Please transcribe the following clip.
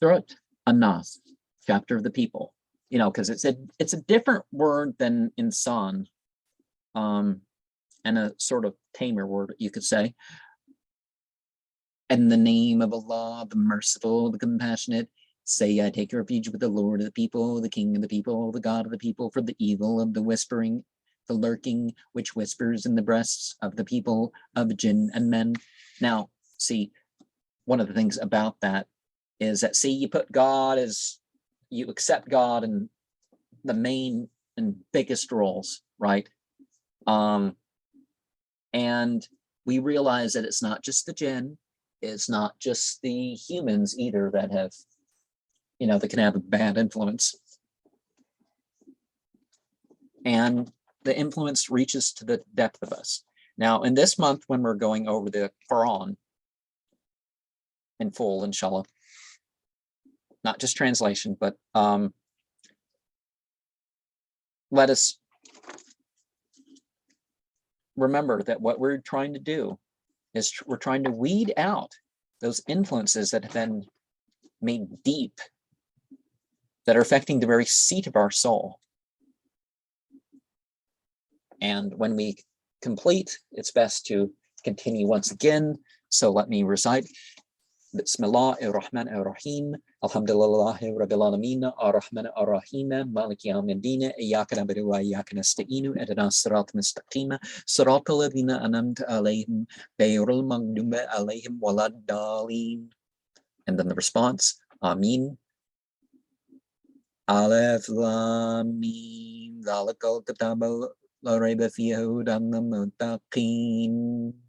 Surat An-Nas, chapter of the people. You know, because it's a different word than insan, and a sort of tamer word, you could say. In the name of Allah, the merciful, the compassionate, say I take refuge with the Lord of the people, the King of the people, the God of the people, from the evil of the whispering, the lurking, which whispers in the breasts of the people of jinn and men. Now, see, one of the things about that is that, see, you put God as, you accept God in the main and biggest roles, right? And we realize that it's not just the jinn, it's not just the humans either that have, you know, that can have a bad influence. And the influence reaches to the depth of us. Now, in this month, when we're going over the Qur'an in full, inshallah, not just translation, but let us remember that what we're trying to do is we're trying to weed out those influences that have been made deep, that are affecting the very seat of our soul. And when we complete, it's best to continue once again. So let me recite. Bismillah ar-Rahman ar-Rahim. Alhamdulillah Rabbil Alameen ar-Rahman ar-Rahim Malik Yawmiddin Iyyaka na'budu wa iyyaka nasta'in ihdinas siratal mustaqim siratal ladzina an'amta alaihim ghayril maghdubi alaihim waladdallin. And then the response, Ameen. Alif Lam Mim Zalikal Kitab La Rayba Fihi Hudan lil Muttaqin.